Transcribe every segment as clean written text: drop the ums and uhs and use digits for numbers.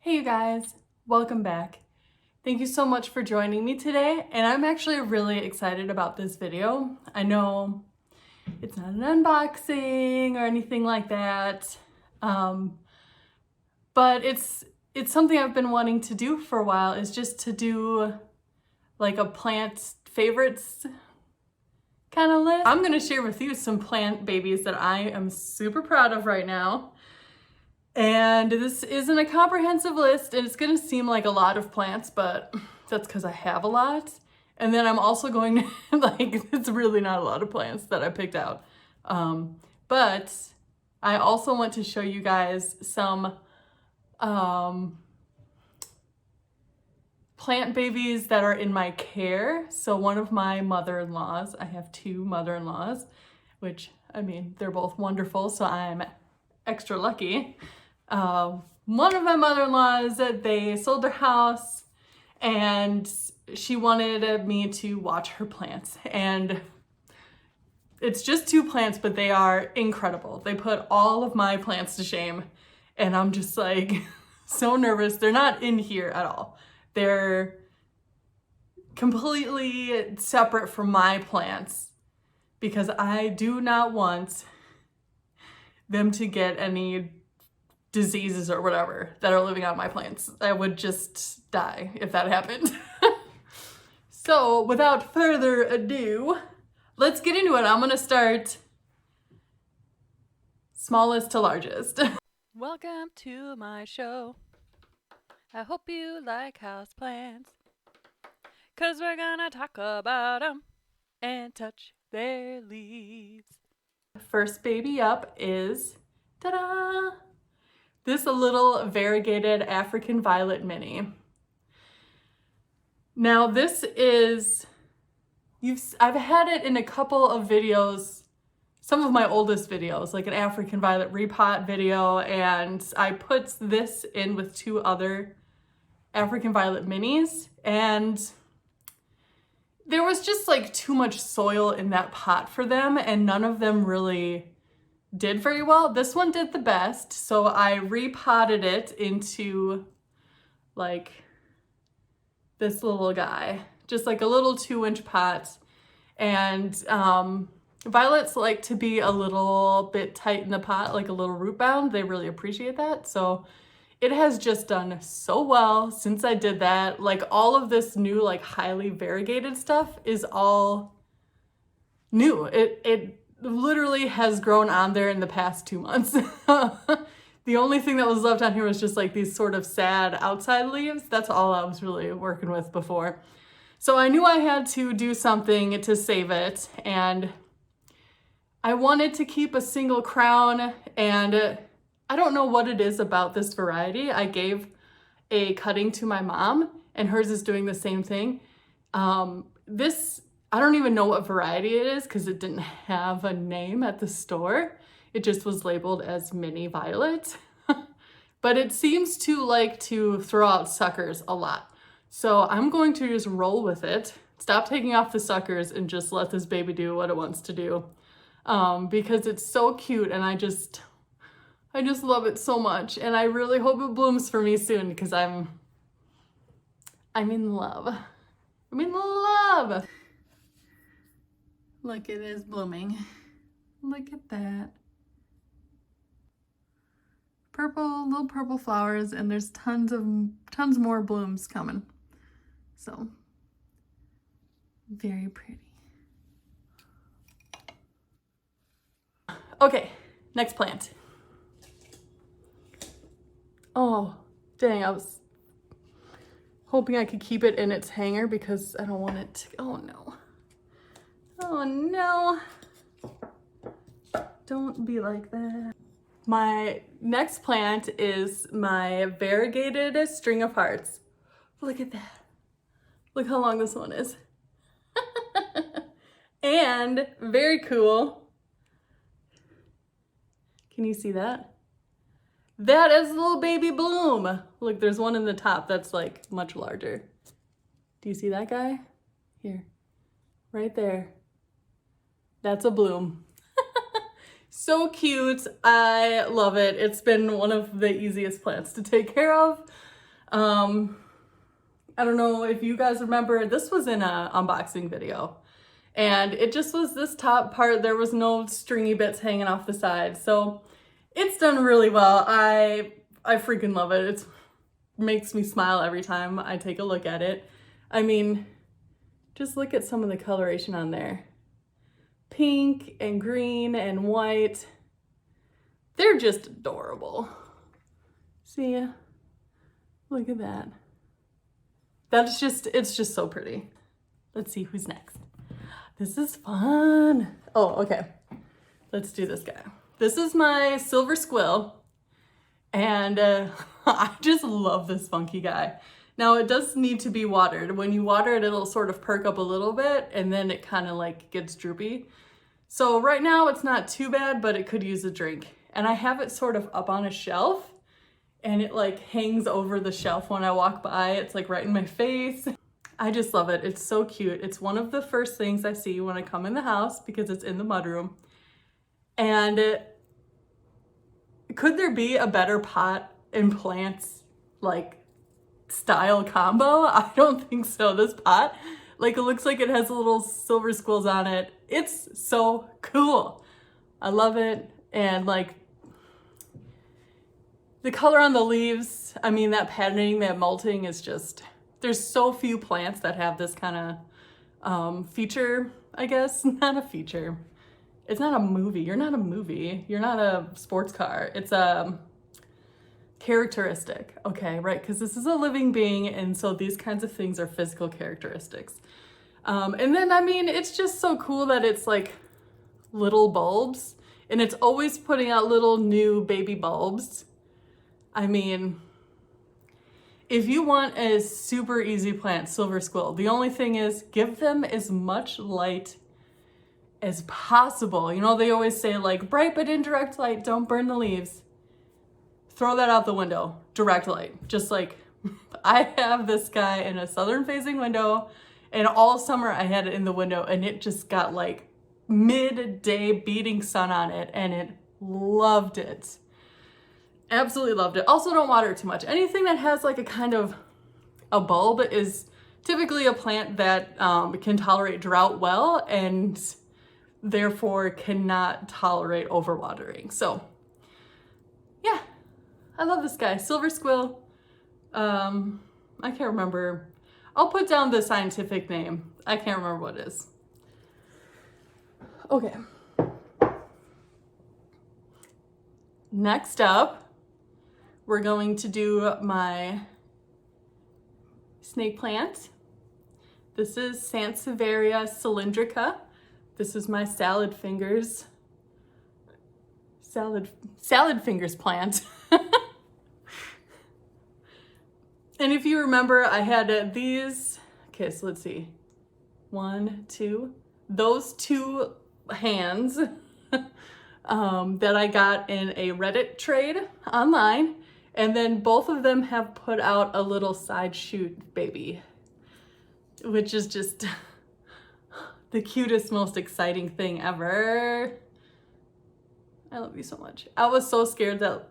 Hey you guys, welcome back. Thank you so much for joining me today, and I'm actually really excited about this video. I know it's not an unboxing or anything like that, but it's something I've been wanting to do for a while, is just to do like a plant favorites kind of list. I'm gonna share with you some plant babies that I am super proud of right now. And this isn't a comprehensive list, and it's gonna seem like a lot of plants, but that's because I have a lot. And then I'm also going to, it's really not a lot of plants that I picked out. But I also want to show you guys some plant babies that are in my care. So one of my mother-in-laws, I have two mother-in-laws, which, I mean, they're both wonderful, so I'm extra lucky. One of my mother-in-laws, they sold their house and she wanted me to watch her plants, and it's just two plants, but they are incredible. They put all of my plants to shame, and I'm just like so nervous. They're not in here at all. They're completely separate from my plants because I do not want them to get any diseases or whatever that are living on my plants. I would just die if that happened. So without further ado, let's get into it. I'm gonna start smallest to largest. Welcome to my show. I hope you like houseplants, 'cause we're gonna talk about them and touch their leaves. First baby up is, ta-da! This little variegated African violet mini. Now this is, I've had it in a couple of videos, some of my oldest videos, like an African violet repot video, and I put this in with two other African violet minis, and there was just like too much soil in that pot for them, and none of them really did very well. This one did the best, so I repotted it into like this little guy, just like a little 2-inch pot. And violets like to be a little bit tight in the pot, like a little root bound. They really appreciate that. So it has just done so well since I did that. Like all of this new like highly variegated stuff is all new. It literally has grown on there in the past 2 months. The only thing that was left on here was just like these sort of sad outside leaves. That's all I was really working with before. So I knew I had to do something to save it, and I wanted to keep a single crown, and I don't know what it is about this variety. I gave a cutting to my mom, and hers is doing the same thing. This, I don't even know what variety it is because it didn't have a name at the store. It just was labeled as mini violet. But it seems to like to throw out suckers a lot. So I'm going to just roll with it, stop taking off the suckers, and just let this baby do what it wants to do. Because it's so cute, and I just love it so much, and I really hope it blooms for me soon because I'm in love. I'm in love. Look, it is blooming. Look at that. Purple, little purple flowers, and there's tons more blooms coming. So, very pretty. Okay, next plant. Oh, dang, I was hoping I could keep it in its hanger because I don't want it to, oh no. Oh no. Don't be like that. My next plant is my variegated string of hearts. Look at that. Look how long this one is. And very cool. Can you see that? That is a little baby bloom. Look, there's one in the top that's like much larger. Do you see that guy? Here, right there. That's a bloom. So cute. I love it. It's been one of the easiest plants to take care of. I don't know if you guys remember, this was in an unboxing video. And it just was this top part. There was no stringy bits hanging off the side. So it's done really well. I freaking love it. It makes me smile every time I take a look at it. I mean, just look at some of the coloration on there. Pink and green and white. They're just adorable. See ya? Look at that. It's just so pretty. Let's see who's next. This is fun. Oh, okay. Let's do this guy. This is my silver squill. And I just love this funky guy. Now it does need to be watered. When you water it, it'll sort of perk up a little bit and then it kind of like gets droopy. So right now it's not too bad, but it could use a drink. And I have it sort of up on a shelf and it like hangs over the shelf when I walk by. It's like right in my face. I just love it. It's so cute. It's one of the first things I see when I come in the house because it's in the mudroom. And could there be a better pot and plants like style combo? I don't think so. This pot, like it looks like it has little silver squills on it. It's so cool. I love it. And like the color on the leaves, I mean that patterning, that molting is just, there's so few plants that have this kind of feature, I guess. Not a feature. It's not a movie. You're not a movie. You're not a sports car. It's a characteristic. Okay, right? Because this is a living being, and so these kinds of things are physical characteristics. And then, I mean, it's just so cool that it's like little bulbs, and it's always putting out little new baby bulbs. I mean, if you want a super easy plant, silver squill, the only thing is give them as much light as possible. You know, they always say like bright but indirect light, don't burn the leaves. Throw that out the window. Direct light. Just like I have this guy in a southern facing window and all summer I had it in the window and it just got like midday beating sun on it and it loved it. Absolutely loved it. Also don't water it too much. Anything that has like a kind of a bulb is typically a plant that can tolerate drought well and therefore cannot tolerate overwatering. So yeah, I love this guy. Silver squill. I can't remember. I'll put down the scientific name. I can't remember what it is. Okay. Next up, we're going to do my snake plant. This is Sansevieria cylindrica. This is my salad fingers plant. And if you remember, I had these, okay, so let's see. 1, 2, those two hands that I got in a Reddit trade online. And then both of them have put out a little side shoot baby, which is just the cutest, most exciting thing ever. I love you so much. I was so scared that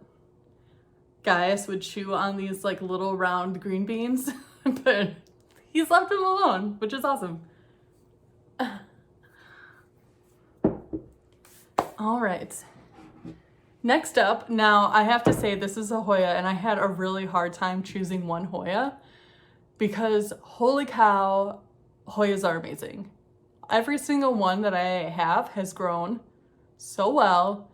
Gaius would chew on these like little round green beans, but he's left them alone, which is awesome. All right. Next up, now I have to say this is a Hoya and I had a really hard time choosing one Hoya because holy cow, Hoyas are amazing. Every single one that I have has grown so well.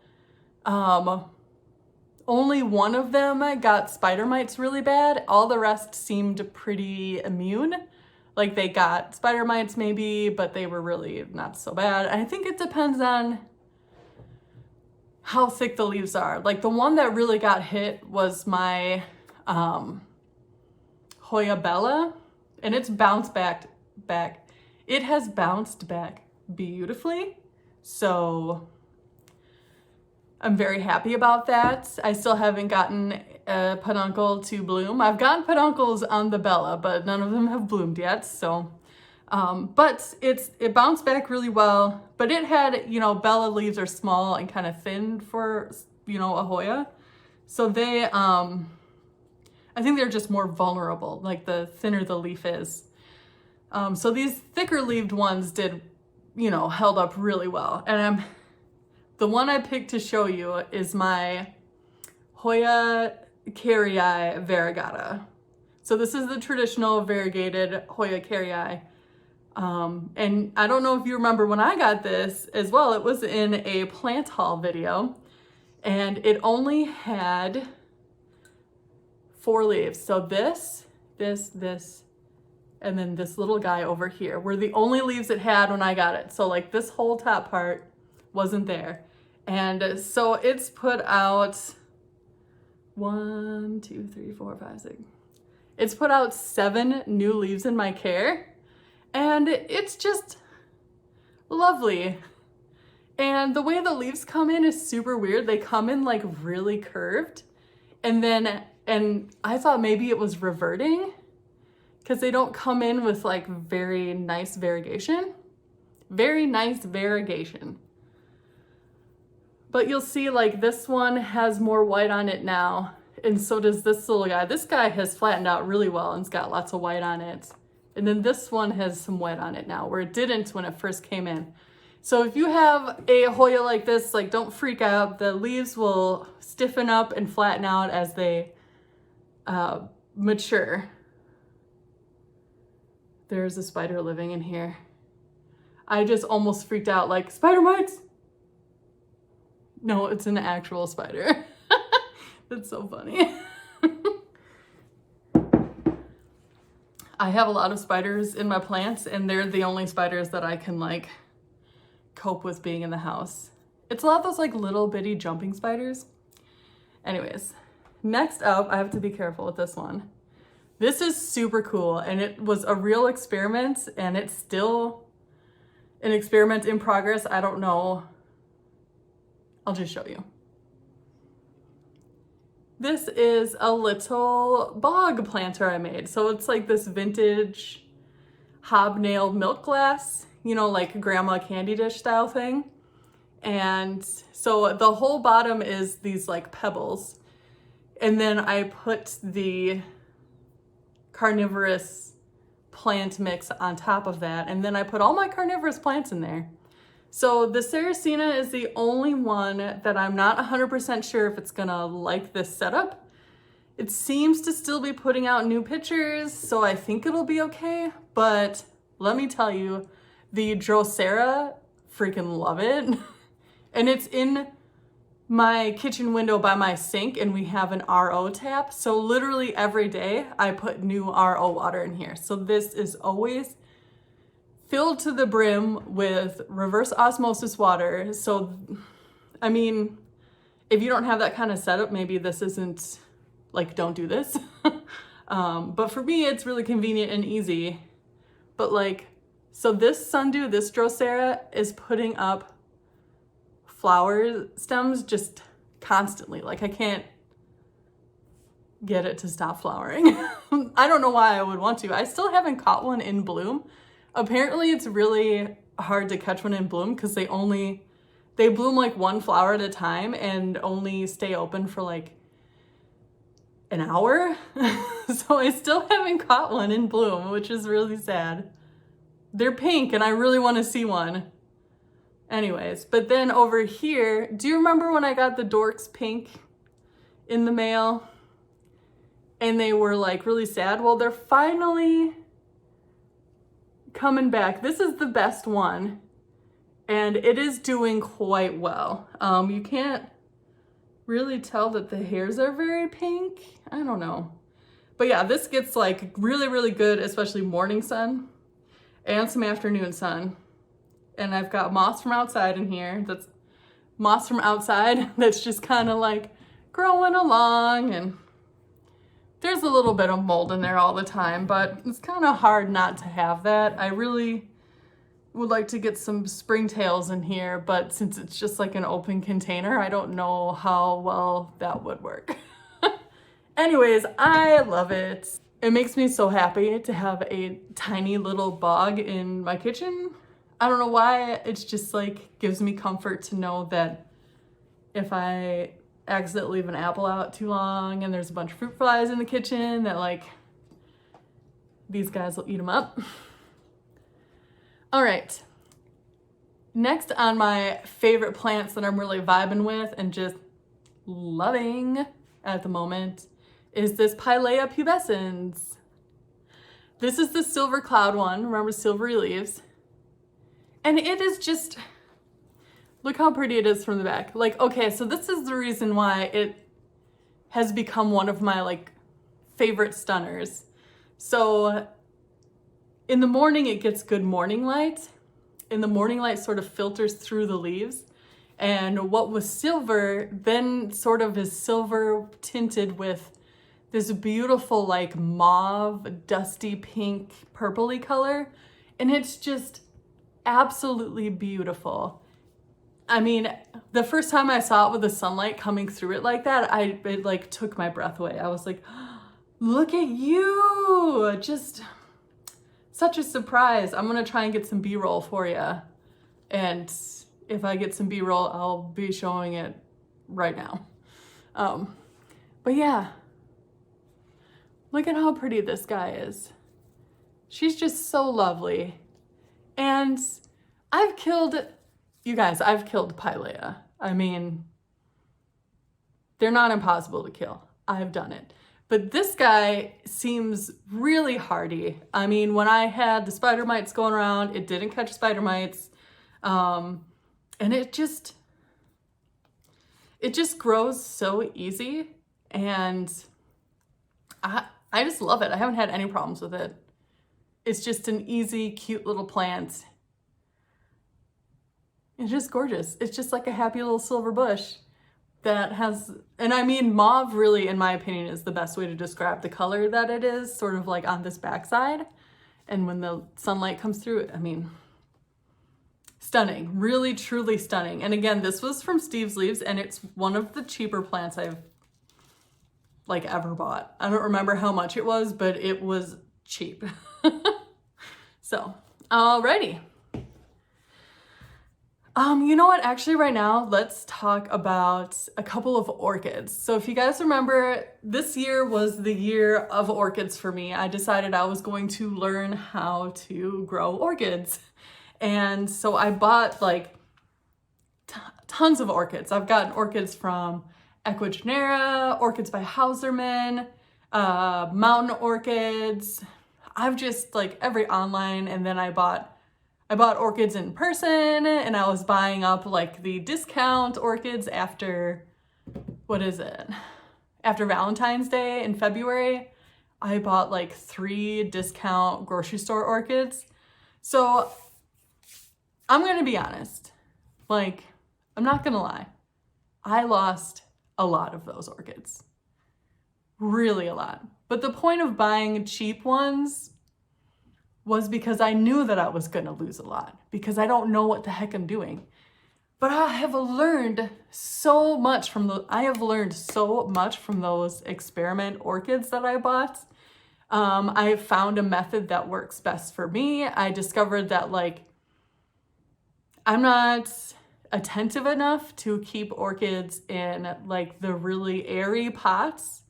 Only one of them got spider mites really bad. All the rest seemed pretty immune. Like they got spider mites maybe, but they were really not so bad. I think it depends on how thick the leaves are. Like the one that really got hit was my Hoya Bella, and it's bounced back. It has bounced back beautifully. So I'm very happy about that. I still haven't gotten a peduncle to bloom. I've gotten peduncles on the Bella, but none of them have bloomed yet. So, but it bounced back really well. But it had, you know, Bella leaves are small and kind of thin for, you know, a Hoya. So they, I think they're just more vulnerable, like the thinner the leaf is. So these thicker leaved ones did, you know, held up really well. And the one I picked to show you is my Hoya carrii variegata. So this is the traditional variegated Hoya carrii. And I don't know if you remember when I got this as well, it was in a plant haul video and it only had 4 leaves. So this, and then this little guy over here were the only leaves it had when I got it. So like this whole top part wasn't there. And so it's put out 1, 2, 3, 4, 5, 6. It's put out 7 new leaves in my care. And it's just lovely. And the way the leaves come in is super weird. They come in like really curved. And I thought maybe it was reverting because they don't come in with like very nice variegation. Very nice variegation. But you'll see like this one has more white on it now. And so does this little guy. This guy has flattened out really well and it's got lots of white on it. And then this one has some white on it now where it didn't when it first came in. So if you have a Hoya like this, like don't freak out. The leaves will stiffen up and flatten out as they mature. There's a spider living in here. I just almost freaked out like, spider mites? No, it's an actual spider. That's so funny. I have a lot of spiders in my plants and they're the only spiders that I can like cope with being in the house. It's a lot of those like little bitty jumping spiders. Anyways, next up, I have to be careful with this one. This is super cool and it was a real experiment and it's still an experiment in progress. I don't know. I'll just show you. This is a little bog planter I made. So it's like this vintage hobnailed milk glass, you know, like grandma candy dish style thing. And so the whole bottom is these like pebbles. And then I put the carnivorous plant mix on top of that. And then I put all my carnivorous plants in there. So the Sarracena is the only one that I'm not 100% sure if it's gonna like this setup. It seems to still be putting out new pictures, so I think it'll be okay. But let me tell you, the Drosera, freaking love it. And it's in my kitchen window by my sink and we have an RO tap. So literally every day I put new RO water in here. So this is always filled to the brim with reverse osmosis water. So, I mean, if you don't have that kind of setup, maybe this isn't, like, don't do this. But for me, it's really convenient and easy. But like, so this sundew, this Drosera is putting up flower stems just constantly. Like I can't get it to stop flowering. I don't know why I would want to. I still haven't caught one in bloom. Apparently it's really hard to catch one in bloom because they bloom like 1 flower at a time and only stay open for like an hour. So I still haven't caught one in bloom, which is really sad. They're pink and I really want to see one. Anyways, but then over here, do you remember when I got the Dorks pink in the mail? And they were like really sad. Well, they're finally coming back. This is the best one and it is doing quite well. You can't really tell that the hairs are very pink. I don't know. But yeah, this gets like really, really good, especially morning sun and some afternoon sun. And I've got moss from outside in here. That's moss from outside that's just kind of like growing along, and there's a little bit of mold in there all the time, but it's kind of hard not to have that. I really would like to get some springtails in here, but since it's just like an open container, I don't know how well that would work. Anyways, I love it. It makes me so happy to have a tiny little bog in my kitchen. I don't know why, it's just like gives me comfort to know that if I accidentally leave an apple out too long and there's a bunch of fruit flies in the kitchen that like these guys will eat them up. All right. Next on my favorite plants that I'm really vibing with and just loving at the moment is this Pilea pubescens. This is the silver cloud one. Remember, silvery leaves. And it is just, look how pretty it is from the back. Like, okay, so this is the reason why it has become one of my like favorite stunners. So in the morning, it gets good morning light. And the morning light sort of filters through the leaves. And what was silver then sort of is silver tinted with this beautiful like mauve, dusty pink, purpley color. And it's just absolutely beautiful. I mean, the first time I saw it with the sunlight coming through it like that, it like took my breath away. I was like, look at you, just such a surprise. I'm gonna try and get some B-roll for you. And if I get some B-roll, I'll be showing it right now. But yeah, look at how pretty this guy is. She's just so lovely. And I've killed Pilea. I mean, they're not impossible to kill. I've done it. But this guy seems really hardy. I mean, when I had the spider mites going around, it didn't catch spider mites. And it just grows so easy. And I just love it. I haven't had any problems with it. It's just an easy, cute little plant. It's just gorgeous. It's just like a happy little silver bush that has, and I mean, mauve really, in my opinion, is the best way to describe the color that it is, sort of like on this backside. And when the sunlight comes through it, I mean, stunning, really, truly stunning. And again, this was from Steve's Leaves, and it's one of the cheaper plants I've like ever bought. I don't remember how much it was, but it was cheap. So, alrighty. You know what? Actually, right now, let's talk about a couple of orchids. So if you guys remember, this year was the year of orchids for me. I decided I was going to learn how to grow orchids. And so I bought like tons of orchids. I've gotten orchids from Ecuagenera, orchids by Hauserman, mountain orchids. I've just like every online, and then I bought orchids in person, and I was buying up like the discount orchids after, after Valentine's Day in February. I bought like 3 discount grocery store orchids. So I'm gonna be honest, like, I'm not gonna lie. I lost a lot of those orchids. Really a lot. But the point of buying cheap ones was because I knew that I was gonna lose a lot, because I don't know what the heck I'm doing. But I have learned so much from those experiment orchids that I bought. I found a method that works best for me. I discovered that like, I'm not attentive enough to keep orchids in like the really airy pots.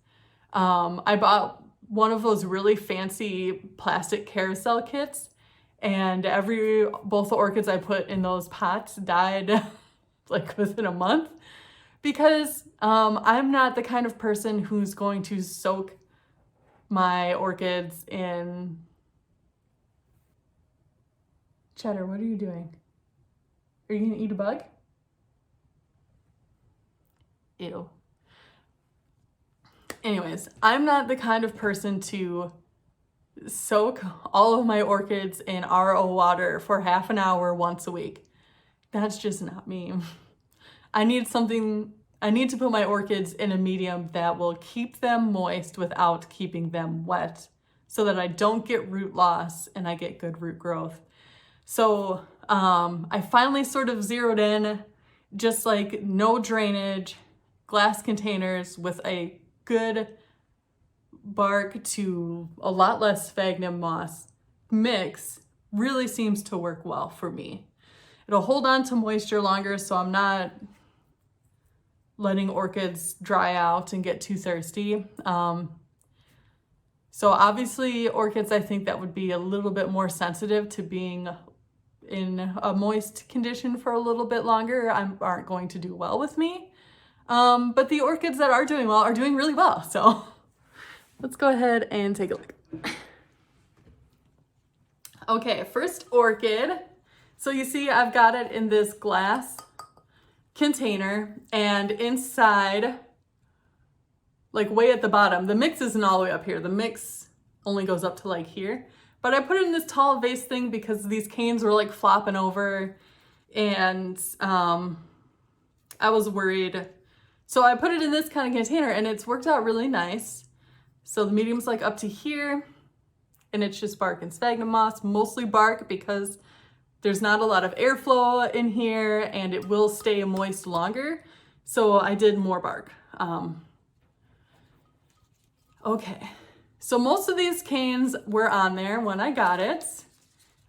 I bought one of those really fancy plastic carousel kits, and both the orchids I put in those pots died like within a month, because I'm not the kind of person who's going to soak my orchids in. Cheddar, what are you doing? Are you gonna eat a bug? Ew. Anyways, I'm not the kind of person to soak all of my orchids in RO water for half an hour once a week. That's just not me. I need to put my orchids in a medium that will keep them moist without keeping them wet, so that I don't get root loss and I get good root growth. So I finally sort of zeroed in, just like no drainage, glass containers with a good bark to a lot less sphagnum moss mix really seems to work well for me. It'll hold on to moisture longer, so I'm not letting orchids dry out and get too thirsty. So obviously orchids, I think that would be a little bit more sensitive to being in a moist condition for a little bit longer aren't going to do well with me. But the orchids that are doing well are doing really well. So let's go ahead and take a look. Okay, first orchid. So you see I've got it in this glass container, and inside, like way at the bottom, the mix isn't all the way up here. The mix only goes up to like here. But I put it in this tall vase thing because these canes were like flopping over, and I was worried. So I put it in this kind of container, and it's worked out really nice. So the medium's like up to here, and it's just bark and sphagnum moss, mostly bark because there's not a lot of airflow in here and it will stay moist longer. So I did more bark. Okay, so most of these canes were on there when I got it.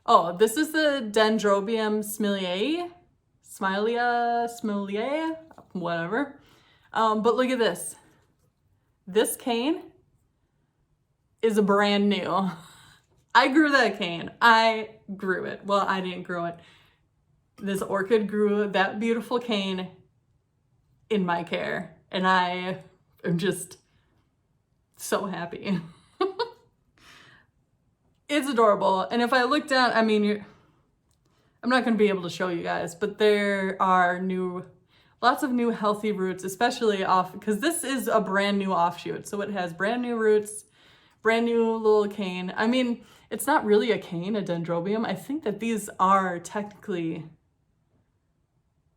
Oh, this is the Dendrobium smilia, whatever. But look at this. This cane is brand new. I grew that cane. I grew it. Well, I didn't grow it. This orchid grew that beautiful cane in my care, and I am just so happy. It's adorable. And if I look down, I mean, I'm not going to be able to show you guys, but there are lots of new healthy roots, especially off, because this is a brand new offshoot. So it has brand new roots, brand new little cane. I mean, it's not really a cane, a dendrobium. I think that these are technically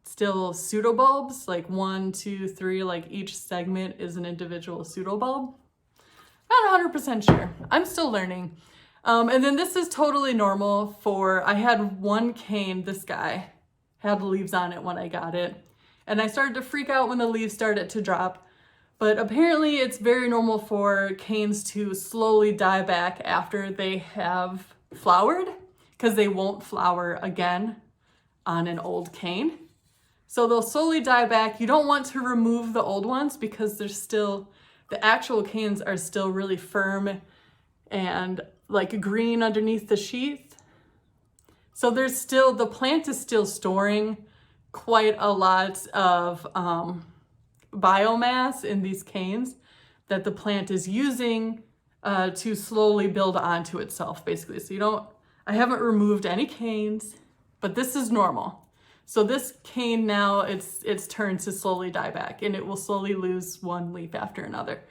still pseudobulbs, like 1, 2, 3, like each segment is an individual pseudobulb. Not 100% sure. I'm still learning. And then this is totally normal I had one cane, this guy had leaves on it when I got it. And I started to freak out when the leaves started to drop. But apparently it's very normal for canes to slowly die back after they have flowered, because they won't flower again on an old cane. So they'll slowly die back. You don't want to remove the old ones because the actual canes are still really firm and like green underneath the sheath. So the plant is still storing quite a lot of biomass in these canes that the plant is using to slowly build onto itself, basically. So I haven't removed any canes, but this is normal. So this cane now, it's turned to slowly die back, and it will slowly lose one leaf after another.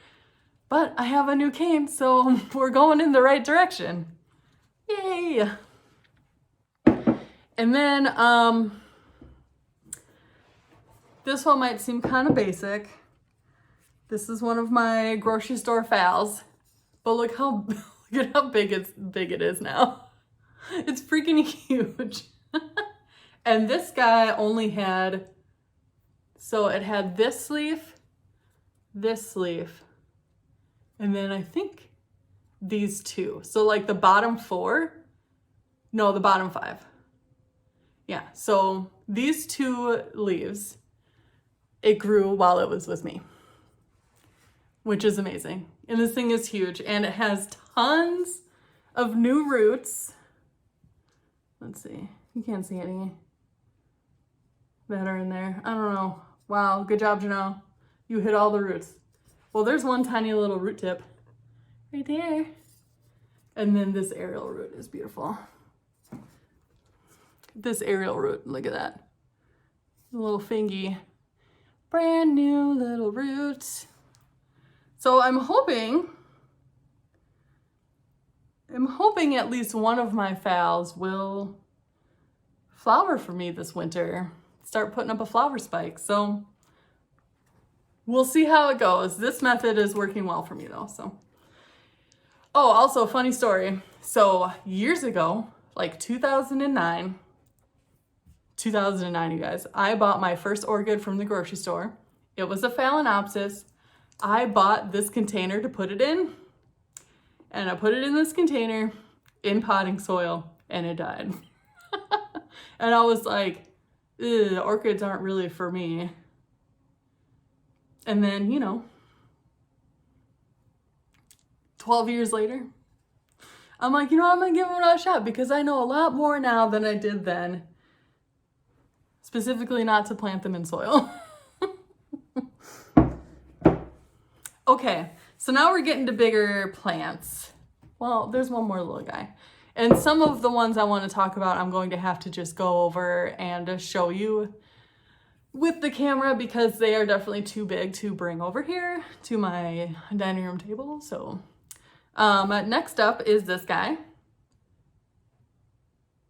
But I have a new cane, so we're going in the right direction. Yay! And then this one might seem kind of basic. This is one of my grocery store phals, but look at how big it is now. It's freaking huge. And this guy only had, so it had this leaf, and then I think these two. So like the bottom 4, no, the bottom 5. Yeah, so these 2 leaves, it grew while it was with me, which is amazing. And this thing is huge, and it has tons of new roots. Let's see, you can't see any that are in there. I don't know. Wow, good job, Janelle. You hit all the roots. Well, there's one tiny little root tip right there. And then this aerial root is beautiful. This aerial root, look at that. A little fingy. Brand new little roots. So I'm hoping at least one of my phals will flower for me this winter. Start putting up a flower spike. So we'll see how it goes. This method is working well for me though, so. Oh, also funny story. So years ago, like 2009, you guys, I bought my first orchid from the grocery store. It was a Phalaenopsis. I bought this container to put it in, and I put it in this container in potting soil, and it died. And I was like, orchids aren't really for me. And then, you know, 12 years later, I'm like, you know, I'm gonna give them another shot because I know a lot more now than I did then. Specifically not to plant them in soil. Okay, so now we're getting to bigger plants. Well, there's one more little guy. And some of the ones I want to talk about, I'm going to have to just go over and show you with the camera because they are definitely too big to bring over here to my dining room table. So next up is this guy.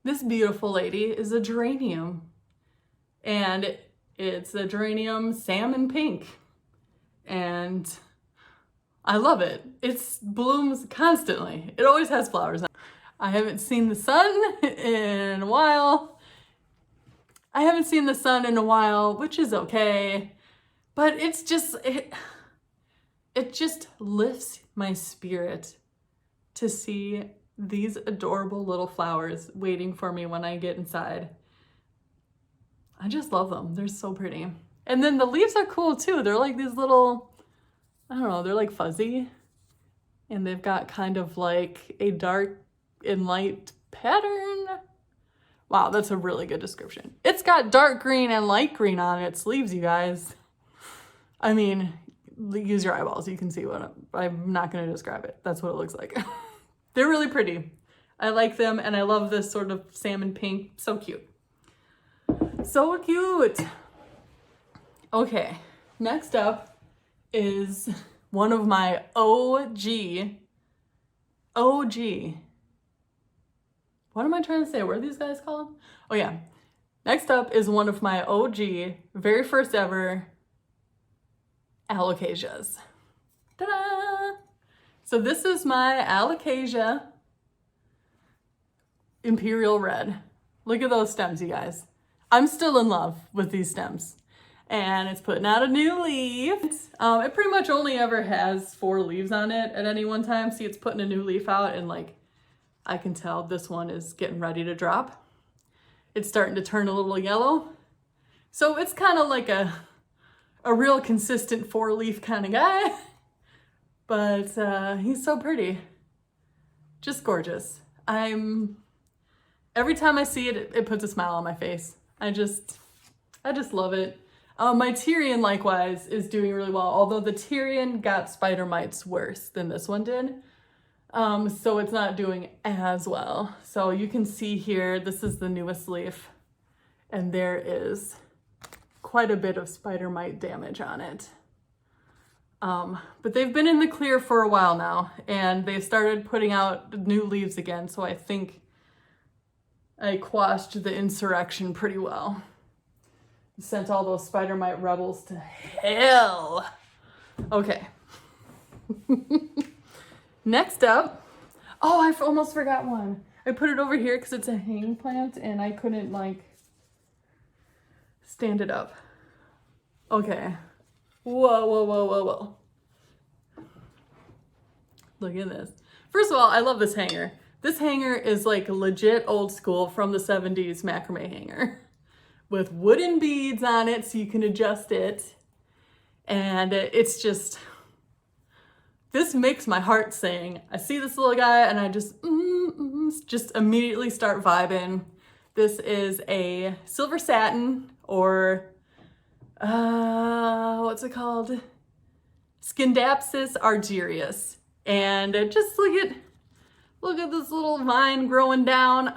This beautiful lady is a geranium, and it's a geranium salmon pink, and I love it. It blooms constantly. It always has flowers. I haven't seen the sun in a while. Which is okay, but it's just, it just lifts my spirit to see these adorable little flowers waiting for me when I get inside. I just love them. They're so pretty. And then the leaves are cool too. They're like these little, I don't know, they're like fuzzy. And they've got kind of like a dark and light pattern. Wow, that's a really good description. It's got dark green and light green on its leaves, you guys. I mean, use your eyeballs. You can see what I'm not going to describe it. That's what it looks like. They're really pretty. I like them, and I love this sort of salmon pink. So cute. So cute. Okay, next up is one of my OG. What am I trying to say? What are these guys called? Oh yeah. Next up is one of my OG, very first ever alocasias. Ta-da! So this is my alocasia Imperial Red. Look at those stems, you guys. I'm still in love with these stems. And it's putting out a new leaf. It pretty much only ever has 4 leaves on it at any one time. See, it's putting a new leaf out, and like, I can tell this one is getting ready to drop. It's starting to turn a little yellow. So it's kind of like a real consistent 4-leaf kind of guy. But he's so pretty. Just gorgeous. Every time I see it, it puts a smile on my face. I just love it. My Tyrian likewise is doing really well, although the Tyrian got spider mites worse than this one did. So it's not doing as well. So you can see here, this is the newest leaf, and there is quite a bit of spider mite damage on it. But they've been in the clear for a while now, and they've started putting out new leaves again. So I think I quashed the insurrection pretty well. Sent all those spider mite rebels to hell. Okay. Next up, oh, I almost forgot one. I put it over here because it's a hang plant and I couldn't like stand it up. Okay. Whoa. Look at this. First of all, I love this hanger. This hanger is like legit old school from the 70s macrame hanger with wooden beads on it so you can adjust it. And it's just, this makes my heart sing. I see this little guy and I just immediately start vibing. This is a silver satin, or what's it called? Scindapsus argyrius. And just look at this little vine growing down.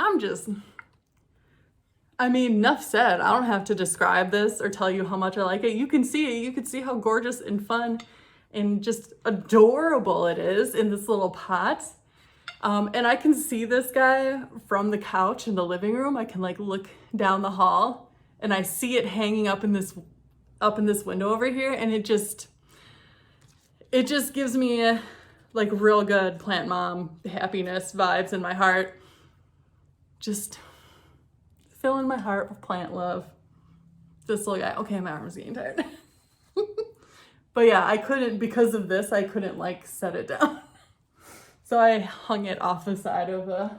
Enough said. I don't have to describe this or tell you how much I like it. You can see it. You can see how gorgeous and fun and just adorable it is in this little pot. And I can see this guy from the couch in the living room. I can like look down the hall and I see it hanging up in this window over here, and it just gives me like real good plant mom happiness vibes in my heart. Just filling my heart with plant love. This little guy. Okay, my arm's getting tired. But yeah, because of this, I couldn't like set it down. So I hung it off the side of a...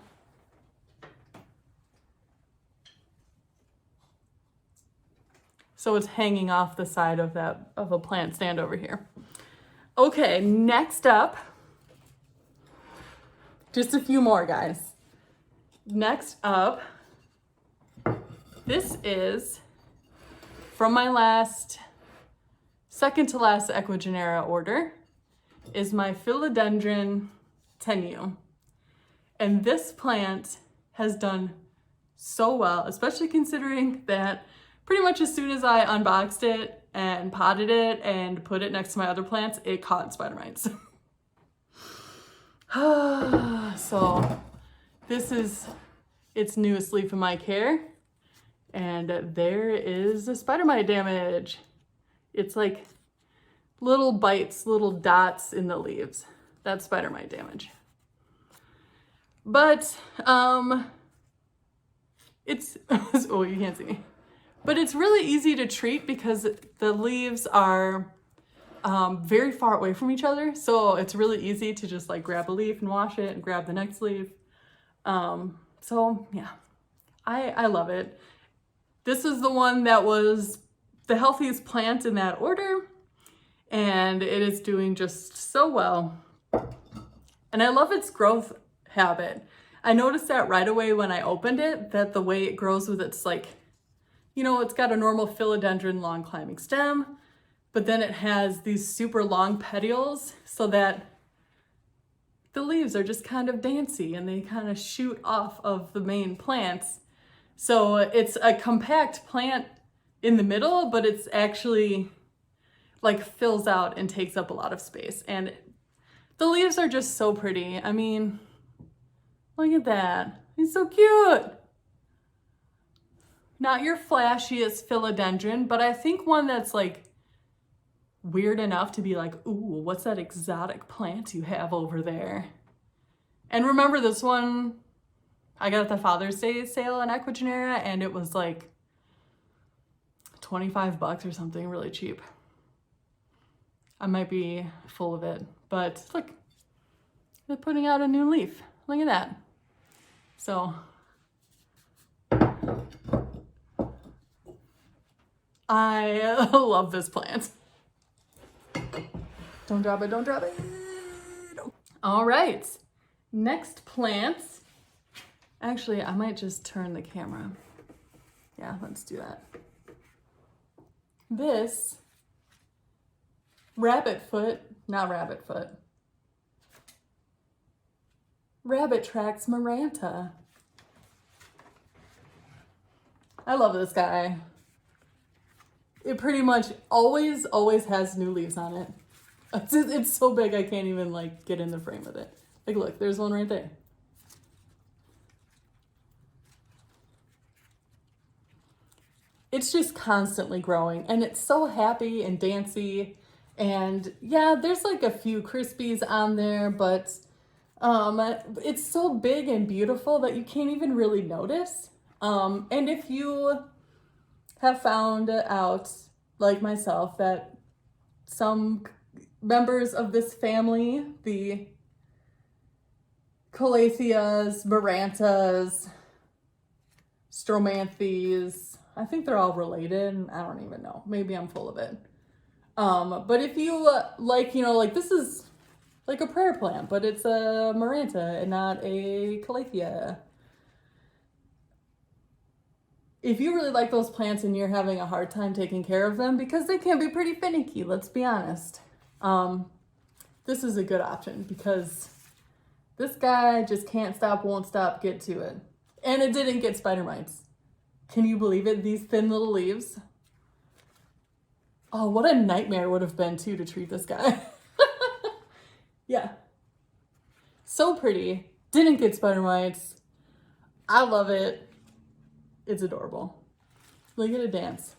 So it's hanging off the side of a plant stand over here. Okay, next up, just a few more, guys. Next up, this is from my second to last Ecuagenera order, is my philodendron tenue. And this plant has done so well, especially considering that pretty much as soon as I unboxed it and potted it and put it next to my other plants, it caught spider mites. So this is its newest leaf in my care, and there is the spider mite damage. It's like little bites, little dots in the leaves. That's spider mite damage. But it's, oh, you can't see me. But it's really easy to treat because the leaves are very far away from each other. So it's really easy to just like grab a leaf and wash it and grab the next leaf. So yeah, I love it. This is the one that was the healthiest plant in that order, and it is doing just so well. And I love its growth habit. I noticed that right away when I opened it, that the way it grows with its like, you know, it's got a normal philodendron long climbing stem, but then it has these super long petioles so that the leaves are just kind of dancy and they kind of shoot off of the main plants. So it's a compact plant in the middle, but it's actually like fills out and takes up a lot of space. And the leaves are just so pretty. I mean, look at that. He's so cute. Not your flashiest philodendron, but I think one that's like weird enough to be like, ooh, what's that exotic plant you have over there? And remember this one, I got at the Father's Day sale in Ecuagenera, and it was like $25 or something, really cheap. I might be full of it, but look, they're putting out a new leaf. Look at that. So I love this plant. Don't drop it, don't drop it. All right, next plant. Actually, I might just turn the camera. Yeah, let's do that. This rabbit tracks Maranta. I love this guy. It pretty much always has new leaves on it. It's so big I can't even like get in the frame with it. Like look, there's one right there. It's just constantly growing, and it's so happy and dancy. And yeah, there's like a few crispies on there, but it's so big and beautiful that you can't even really notice. And if you have found out, like myself, that some members of this family, the Calatheas, Marantas, Stromanthes, I think they're all related. I don't even know. Maybe I'm full of it. But if you like, you know, like this is like a prayer plant, but it's a Maranta and not a Calathea. If you really like those plants and you're having a hard time taking care of them, because they can be pretty finicky, let's be honest, this is a good option because this guy just can't stop, won't stop, get to it. And it didn't get spider mites. Can you believe it? These thin little leaves. Oh, what a nightmare it would have been too to treat this guy. Yeah. So pretty. Didn't get spider mites. I love it. It's adorable. Look at it dance.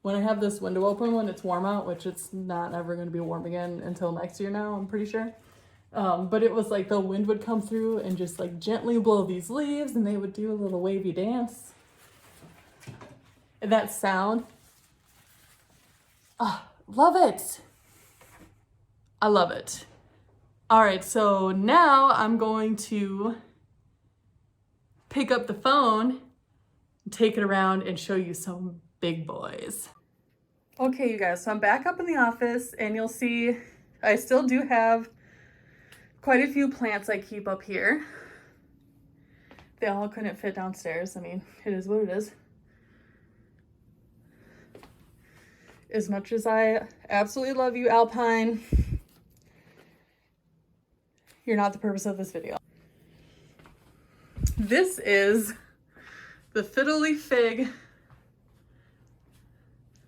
When I have this window open when it's warm out, which it's not ever going to be warm again until next year now, I'm pretty sure. But it was like the wind would come through and just like gently blow these leaves and they would do a little wavy dance. And that sound, love it. I love it. All right, so now I'm going to pick up the phone take it around and show you some big boys. Okay, you guys, so I'm back up in the office and you'll see I still do have quite a few plants I keep up here. They all couldn't fit downstairs. I mean, it is what it is. As much as I absolutely love you, Alpine, you're not the purpose of this video. This is the fiddle leaf fig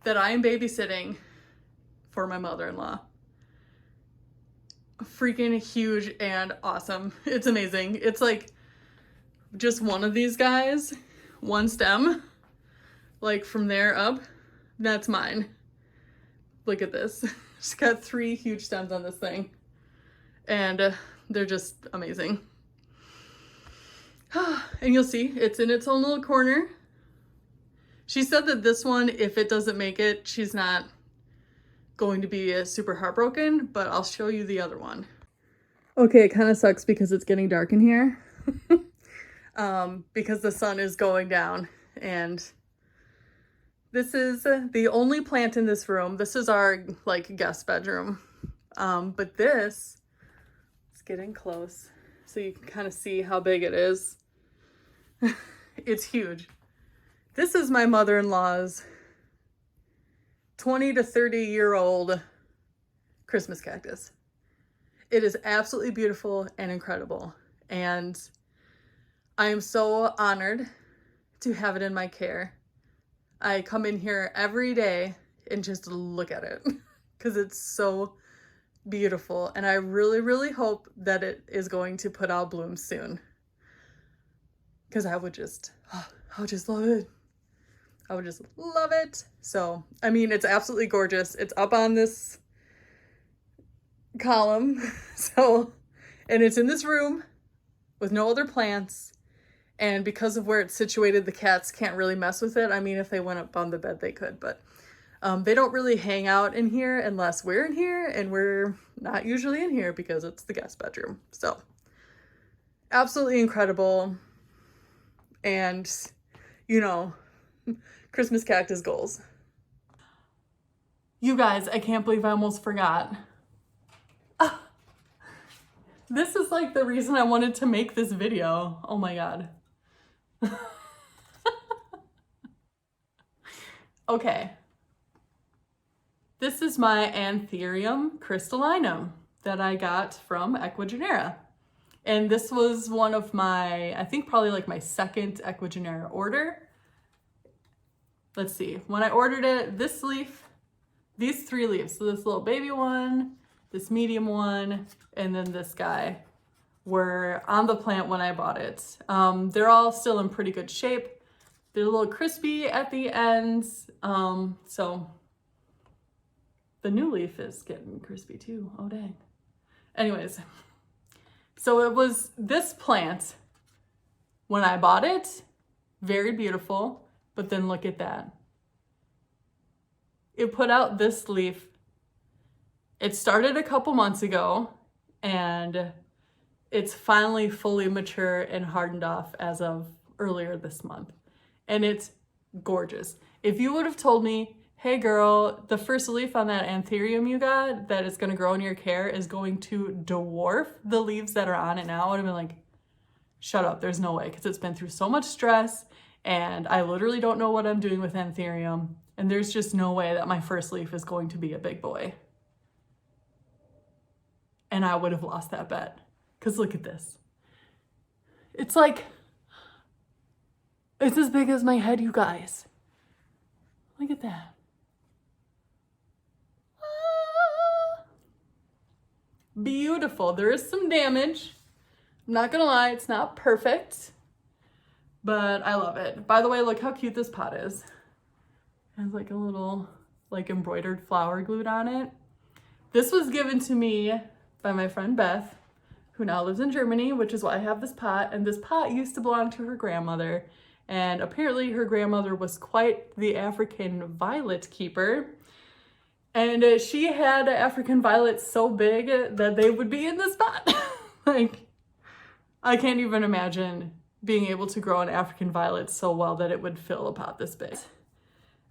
that I am babysitting for my mother-in-law. Freaking huge and awesome. It's amazing. It's like just one of these guys, one stem, like from there up, that's mine. Look at this. She's got 3 huge stems on this thing. And they're just amazing. And you'll see, it's in its own little corner. She said that this one, if it doesn't make it, she's not going to be super heartbroken, but I'll show you the other one. Okay, it kind of sucks because it's getting dark in here. Because the sun is going down, and this is the only plant in this room. This is our like guest bedroom. But this, it's getting close so you can kind of see how big it is. It's huge. This is my mother-in-law's 20 to 30-year-old Christmas cactus. It is absolutely beautiful and incredible. And I am so honored to have it in my care. I come in here every day and just look at it because it's so beautiful. And I really, really hope that it is going to put out blooms soon. Because I would just love it. I would just love it. So, I mean, it's absolutely gorgeous. It's up on this column. So, and it's in this room with no other plants. And because of where it's situated, the cats can't really mess with it. I mean, if they went up on the bed, they could, but they don't really hang out in here unless we're in here, and we're not usually in here because it's the guest bedroom. So, absolutely incredible. And, you know, Christmas cactus goals. You guys, I can't believe I almost forgot. This is like the reason I wanted to make this video. Oh my God. Okay. This is my Anthurium crystallinum that I got from Equigenera. And this was one of my, I think probably like my second Equigenera order. Let's see, when I ordered it, this leaf, these 3 leaves, so this little baby one, this medium one, and then this guy were on the plant when I bought it. They're all still in pretty good shape. They're a little crispy at the ends. So the new leaf is getting crispy too. Oh dang. Anyways, so it was this plant when I bought it, very beautiful. But then look at that. It put out this leaf. It started a couple months ago, and it's finally fully mature and hardened off as of earlier this month. And it's gorgeous. If you would have told me, hey girl, the first leaf on that Anthurium you got that is gonna grow in your care is going to dwarf the leaves that are on it now, I would have been like, shut up, there's no way, because it's been through so much stress. And I literally don't know what I'm doing with Anthurium. And there's just no way that my first leaf is going to be a big boy. And I would have lost that bet. Because look at this. It's like, it's as big as my head, you guys. Look at that. Ah. Beautiful. There is some damage. I'm not gonna lie, it's not perfect. But I love it. By the way, look how cute this pot is. It has like a little like embroidered flower glued on it. This was given to me by my friend Beth, who now lives in Germany, which is why I have this pot. And this pot used to belong to her grandmother. And apparently her grandmother was quite the African violet keeper. And she had African violets so big that they would be in this pot. Like, I can't even imagine being able to grow an African violet so well that it would fill a pot this big.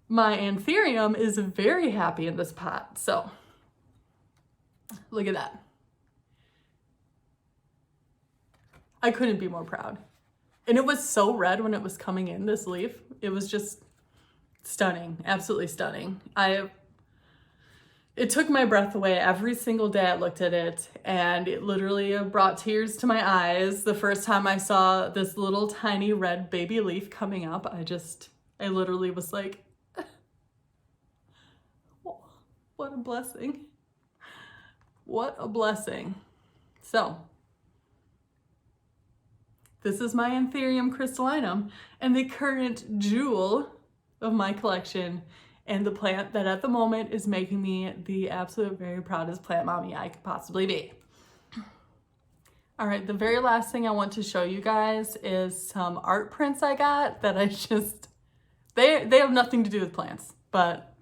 My anthurium is very happy in this pot, so look at that. I couldn't be more proud. And it was so red when it was coming in, this leaf. It was just stunning, absolutely stunning. It took my breath away every single day I looked at it, and it literally brought tears to my eyes the first time I saw this little tiny red baby leaf coming up. I literally was like, what a blessing. What a blessing. So, this is my Anthurium crystallinum and the current jewel of my collection, and the plant that at the moment is making me the absolute very proudest plant mommy I could possibly be. All right, the very last thing I want to show you guys is some art prints I got that they have nothing to do with plants, but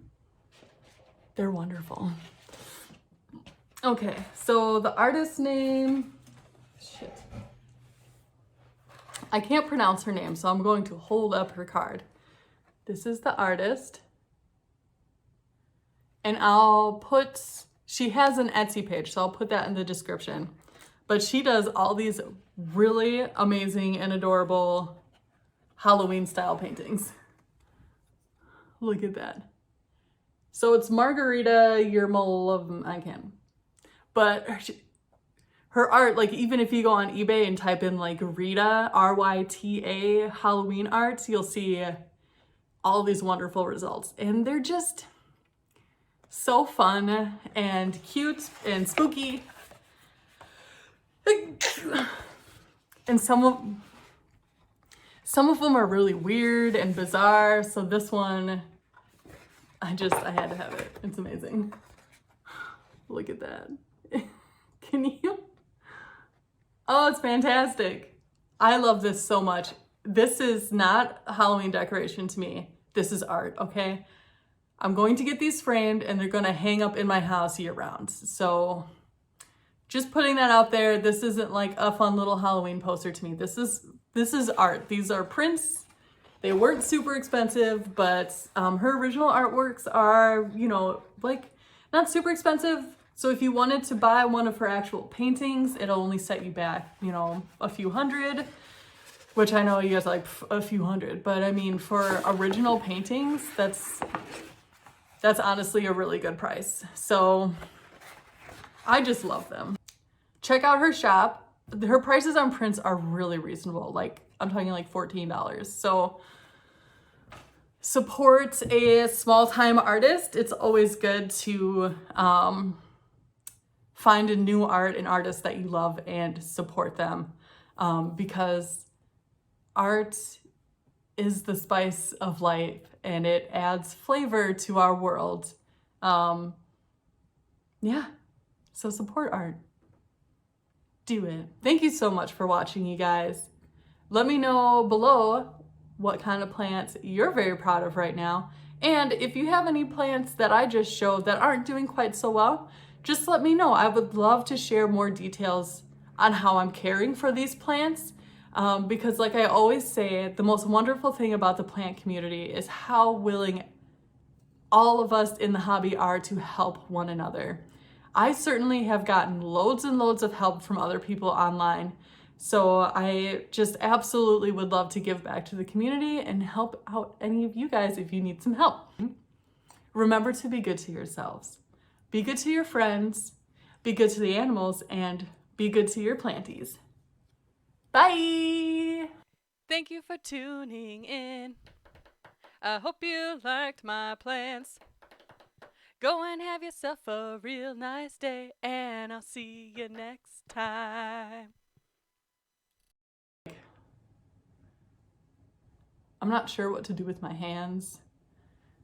they're wonderful. Okay, so the artist's name, I can't pronounce her name, so I'm going to hold up her card. This is the artist. And she has an Etsy page, so I'll put that in the description. But she does all these really amazing and adorable Halloween style paintings. Look at that. So it's Margarita Yermolov, I can't. But her art, like even if you go on eBay and type in like Rita, R-Y-T-A, Halloween art, you'll see all these wonderful results. And they're just so fun and cute and spooky. And some of them are really weird and bizarre. So this one, I had to have it. It's amazing. Look at that. Can you? Oh, it's fantastic. I love this so much. This is not a Halloween decoration to me. This is art, okay? I'm going to get these framed and they're going to hang up in my house year round. So just putting that out there. This isn't like a fun little Halloween poster to me. This is art. These are prints. They weren't super expensive, but her original artworks are, like not super expensive. So if you wanted to buy one of her actual paintings, it'll only set you back, a few hundred, which I know you guys are like a few hundred, but I mean, for original paintings, that's honestly a really good price. So I just love them. Check out her shop. Her prices on prints are really reasonable. Like I'm talking like $14. So support a small time artist. It's always good to find a new an artist that you love and support them, because art is the spice of life and it adds flavor to our world. Yeah, so support art. Do it. Thank you so much for watching, you guys. Let me know below what kind of plants you're very proud of right now. And if you have any plants that I just showed that aren't doing quite so well, just let me know. I would love to share more details on how I'm caring for these plants. Because like I always say, the most wonderful thing about the plant community is how willing all of us in the hobby are to help one another. I certainly have gotten loads and loads of help from other people online. So I just absolutely would love to give back to the community and help out any of you guys if you need some help. Remember to be good to yourselves. Be good to your friends, be good to the animals, and be good to your planties. Bye! Thank you for tuning in. I hope you liked my plants. Go and have yourself a real nice day, and I'll see you next time. I'm not sure what to do with my hands.